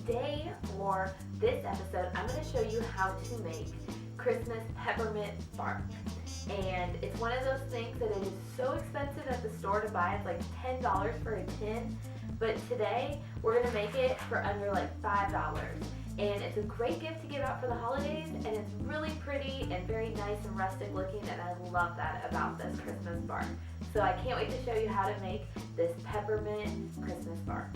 today for this episode, I'm going to show you how to make Christmas peppermint bark. And it's one of those things that it is so expensive at the store to buy. It's like $10 for a tin. But today, we're going to make it for under like $5. And it's a great gift to give out for the holidays, and it's really pretty and very nice and rustic looking, and I love that about this Christmas bark. So I can't wait to show you how to make this peppermint Christmas bark.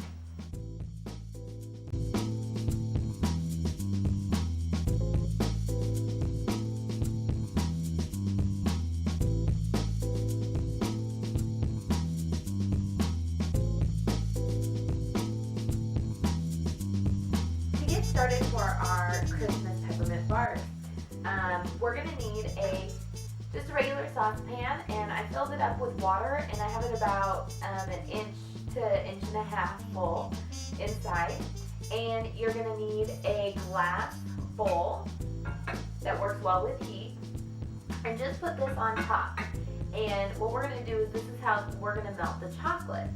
Started for our Christmas peppermint bark, we're going to need just a regular saucepan, and I filled it up with water, and I have it about an inch to inch and a half full inside. And you're going to need a glass bowl that works well with heat, and just put this on top. And what we're going to do is this is how we're going to melt the chocolate.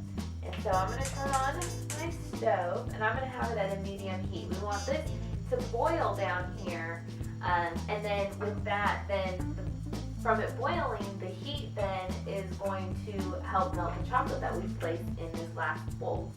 And so I'm going to turn on my stove, and I'm going to have it at a medium heat. We want this to boil down here, and then with that, from it boiling, the heat then is going to help melt the chocolate that we've placed in this glass bowl.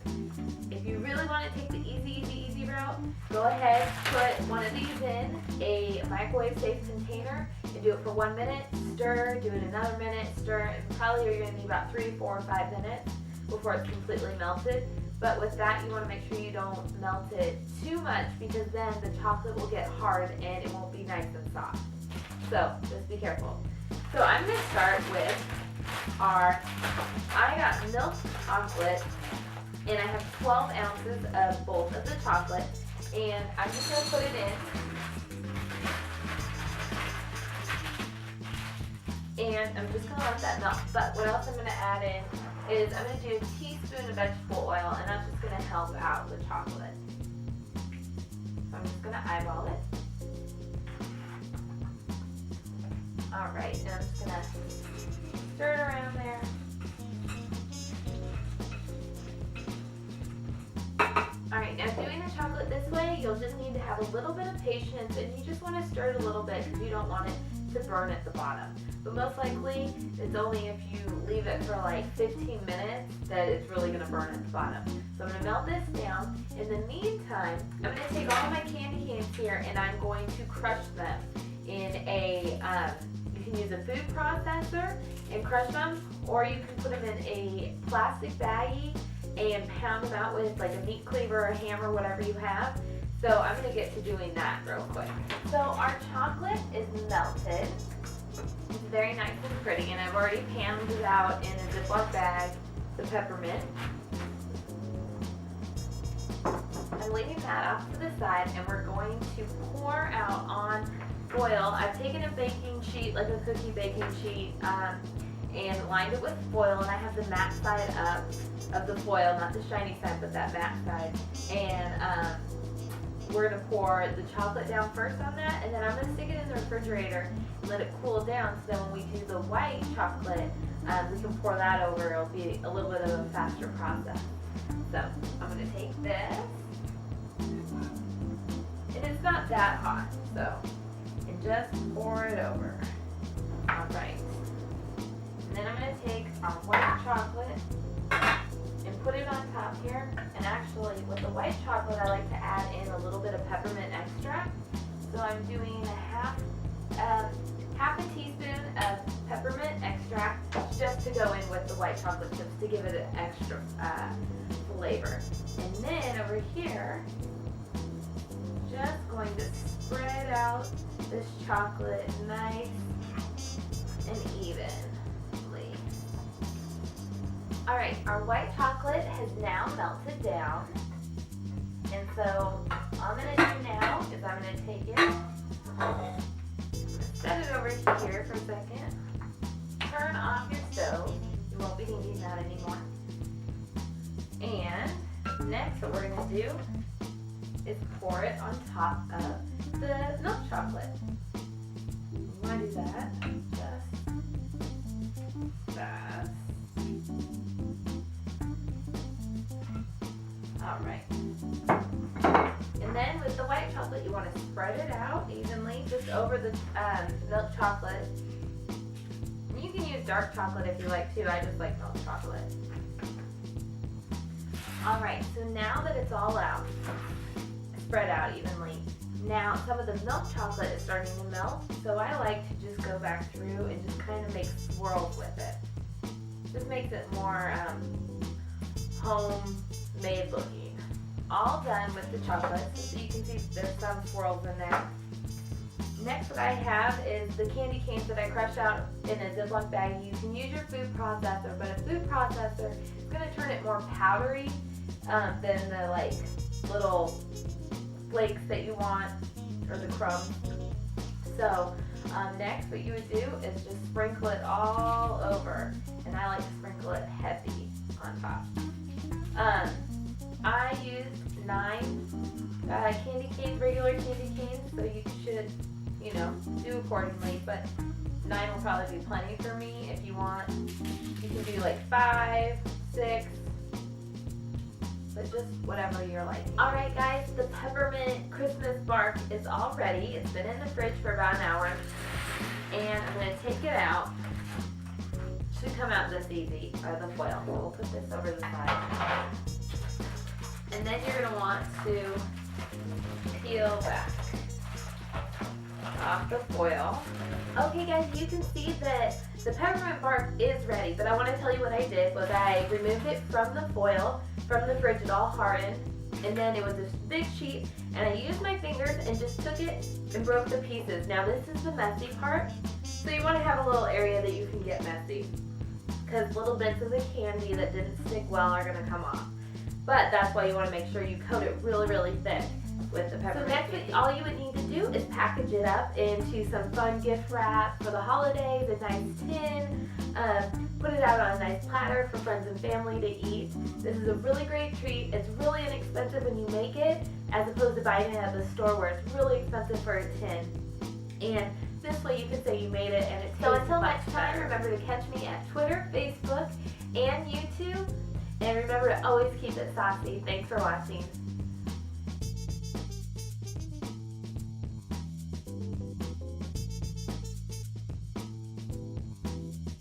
If you really want to take the easy route, go ahead, put one of these in a microwave safe container and do it for 1 minute, stir, do it another minute, stir, and probably you're going to need about 3, 4, or 5 minutes before it's completely melted. But with that, you want to make sure you don't melt it too much, because then the chocolate will get hard and it won't be nice and soft. So just be careful. So I'm going to start with I got milk chocolate, and I have 12 ounces of both of the chocolate, and I'm just going to put it in. And I'm just going to let that melt. But what else I'm going to add in is I'm going to do a teaspoon of vegetable oil, and that's just going to help out the chocolate. So I'm just going to eyeball it. Alright, and I'm just going to stir it around there. Alright, now doing the chocolate this way, you'll just need to have a little bit of patience, and you just want to stir it a little bit because you don't want it to burn at the bottom. But most likely, it's only if you leave it for like 15 minutes that it's really going to burn at the bottom. So I'm going to melt this down. In the meantime, I'm going to take all my candy canes here, and I'm going to crush them in you can use a food processor and crush them, or you can put them in a plastic baggie and pound them out with like a meat cleaver or a hammer, whatever you have. So I'm going to get to doing that real quick. So our chocolate is melted. It's very nice and pretty, and I've already panned it out in a Ziploc bag, the peppermint. I'm leaving that off to the side, and we're going to pour out on foil. I've taken a baking sheet, like a cookie baking sheet, and lined it with foil, and I have the matte side up of the foil, not the shiny side, but that matte side. And we're going to pour the chocolate down first on that, and then I'm going to stick it in the refrigerator and let it cool down, so then when we do the white chocolate, we can pour that over. It'll be a little bit of a faster process. So I'm going to take this, and it's not that hot, so, and just pour it over. Alright. And then I'm going to take our white chocolate and put it on top here. And actually, with the white chocolate, I like to add in a little bit of peppermint extract. So I'm doing half a teaspoon of peppermint extract just to go in with the white chocolate chips to give it an extra flavor. And then over here, just going to spread out this chocolate nice and evenly. Alright, our white chocolate has now melted down, and so all I'm going to do now is I'm going to take it, set it over here for a second, turn off your stove, you won't be needing that anymore, and next what we're going to do is pour it on top of the milk chocolate. You want to do that just fast. Alright. then with the white chocolate, you want to spread it out evenly just over the milk chocolate. You can use dark chocolate if you like to. I just like milk chocolate. Alright, so now that it's all out, spread out evenly. Now some of the milk chocolate is starting to melt, so I like to just go back through and just kind of make swirls with it. Just makes it more homemade looking. All done with the chocolate, so you can see there's some swirls in there. Next, what I have is the candy canes that I crushed out in a Ziploc bag. You can use your food processor, but a food processor is going to turn it more powdery than the like little flakes that you want, or the crumbs. So next, what you would do is just sprinkle it all over, and I like to sprinkle it heavy on top. I used 9 candy canes, regular candy canes, so you should, you know, do accordingly, but 9 will probably be plenty for me. If you want, you can do like 5, 6, but just whatever you're liking. Alright guys, the peppermint Christmas bark is all ready. It's been in the fridge for about an hour, and I'm going to take it out. Should come out this easy, the foil. So we'll put this over the side. And then you're going to want to peel back off the foil. Okay guys, you can see that the peppermint bark is ready, but I want to tell you what I did was I removed it from the foil, from the fridge. It all hardened, and then it was this big sheet, and I used my fingers and just took it and broke the pieces. Now this is the messy part, so you want to have a little area that you can get messy, because little bits of the candy that didn't stick well are going to come off. But that's why you want to make sure you coat it really, really thick with the peppermint. So next, all you would need to do is package it up into some fun gift wrap for the holidays, a nice tin, put it out on a nice platter for friends and family to eat. This is a really great treat. It's really inexpensive when you make it, as opposed to buying it at the store where it's really expensive for a tin. And this way you can say you made it and it tastes much better. So until next time, remember to catch me at Twitter, Facebook, and YouTube. And remember to always keep it saucy. Thanks for watching.